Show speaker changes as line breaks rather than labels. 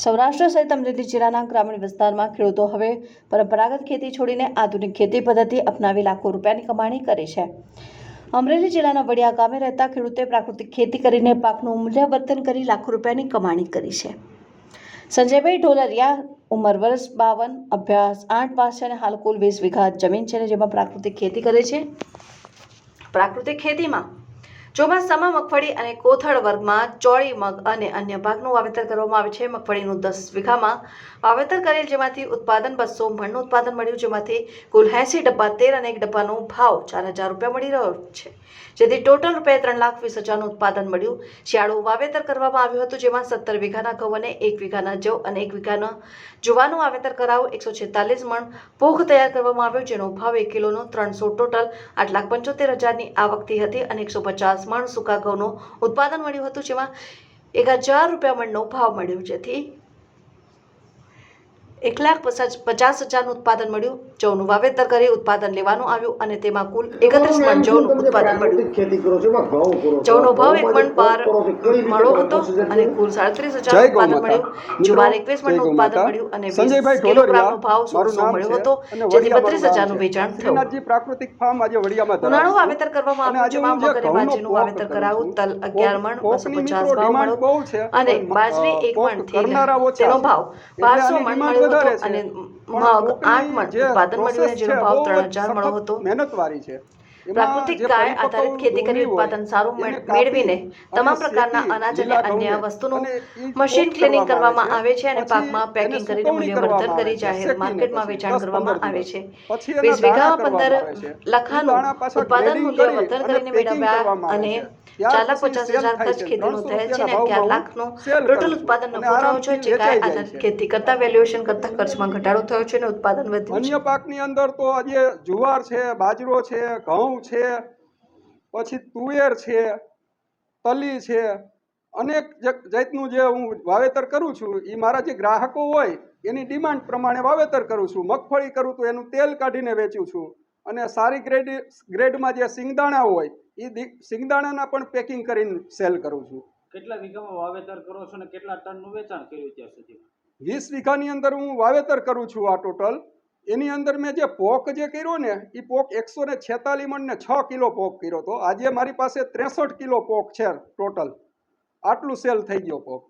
સૌરાષ્ટ્ર સહિત અમરેલી જિલ્લાના ગ્રામીણ વિસ્તારમાં ખેડૂતો હવે પરંપરાગત ખેતી છોડીને આધુનિક ખેતી પદ્ધતિ અપનાવી લાખો રૂપિયાની કમાણી કરે છે। અમરેલી જિલ્લાના વડિયા ગામે રહેતા ખેડૂતે પ્રાકૃતિક ખેતી કરીને પાકનું મૂલ્યવર્ધન કરી લાખો રૂપિયાની કમાણી કરી છે। સંજયભાઈ ઢોલરિયા ઉંમર વર્ષ 52, અભ્યાસ 8 પાસ છે અને હાલ કુલ 20 વીઘા જમીન છે જેમાં પ્રાકૃતિક ખેતી કરે છે। પ્રાકૃતિક ખેતીમાં ચોમાસામાં મગફળી અને કોથળ વર્ગમાં ચોળી મગ અને અન્ય પાકનું વાવેતર કરવામાં આવે છે। મગફળીનું 10 વીઘામાં વાવેતર કરેલ જેમાંથી ઉત્પાદન 200 મણનું ઉત્પાદન મળ્યું, જેમાંથી કુલ 80 ડબ્બા તેલ અને એક ડબ્બાનો ભાવ 4000 રૂપિયા મળી રહ્યો છે, જેથી ટોટલ રૂપિયા 3,20,000નું ઉત્પાદન મળ્યું। શિયાળુ વાવેતર કરવામાં આવ્યું હતું, જેમાં 17 વીઘાના ઘઉં અને 1 વીઘાના જવ અને 1 વીઘાના જુવારનું વાવેતર કરાવું 146 મણ પોખ તૈયાર કરવામાં આવ્યો, જેનો ભાવ 1 કિલોનો 300, ટોટલ 8,75,000ની આવક થઈ હતી અને 150 મણ સૂકા ઘઉંનું ઉત્પાદન મળ્યું હતું, જેમાં 1,000 રૂપિયા મણનો ભાવ મળ્યો, જેથી 1,50,000નું ઉત્પાદન મળ્યું। જવનું વાવેતર કરી ઉત્પાદન લેવાનું આવ્યું અને તેમાં કુલ 31 મણ જવનું ઉત્પાદન મળ્યું। જવનો ભાવ 1 મણ પર મળો હતો અને કુલ 37,000 ઉત્પાદન મળ્યું। જુવાર 21 મણનું ઉત્પાદન મળ્યું અને 20 કિલોગ્રામનો ભાવ 1600 મળ્યો હતો, જેથી 32,000નું વેચાણ થયું।
પ્રાકૃતિક ફાર્મ આજે વડિયામાં
ઉનાળુ વાવેતર કરવામાં આવ્યું, જેમાં મગર અને બાજરીનું વાવેતર કરાવું। તલ 11 મણ 250 ભાવ મળ્યો અને બાજરી 1 મણ થી તેનો ભાવ 1200 મણ મળ્યો હતો અને મગ 8 મણ ઉત્પાદન મળ્યું, જેનો ભાવ 3,000 મળ્યો હતો।
મહેનતવાળી છે।
પ્રાકૃતિક ગાય આધારિત ખેતી કરી ઉત્પાદન સારું મેળવીને તમામ પ્રકારના અનાજ અને અન્ય વસ્તુનું મશીન ક્લીનિંગ કરવામાં આવે છે અને પાકમાં પેકિંગ કરીને મૂલ્યવર્ધન કરી જાહેર માર્કેટમાં વેચાણ કરવામાં આવે છે। 20 વીઘામાં 15 લાખનું ઉત્પાદન મૂલ્યવર્ધન કરીને મેળવ્યા અને 4,50,000 ખર્ચ ખેતીનો થયેલ છે અને 11 લાખનું ટોટલ ઉત્પાદન નફો થયો છે, જે ગાય આધારિત ખેતી કરતા વેલ્યુએશન કરતા ખર્ચમાં ઘટાડો થયો છે અને ઉત્પાદન વધ્યું છે।
અન્ય પાકની અંદર તો આજે જુવાર છે, બાજરો છે, ઘઉં છે, પછી તુવેર છે, તલી છે, અનેક જાતનું જે હું વાવેતર કરું છું એ મારા જે ગ્રાહકો હોય એની ડિમાન્ડ પ્રમાણે વાવેતર કરું છું। મગફળી કરું તો એનું તેલ કાઢીને વેચું છું અને સારી ગ્રેડમાં જે સિંગદાણા હોય એ સિંગદાણાના પણ પેકિંગ કરીને સેલ કરું છું।
કેટલા વીઘામાં વાવેતર કરો છો અને કેટલા ટનનું વેચાણ કર્યું ત્યાં સુધી?
20 વીઘાની અંદર હું વાવેતર કરું છું। આ ટોટલ એની અંદર મેં જે પોક જે કર્યો ને એ પોક 146 મણ ને 6 કિલો પોક કર્યો હતો। આજે મારી પાસે 63 કિલો પોક છે ટોટલ, આટલું સેલ થઈ ગયો પોક।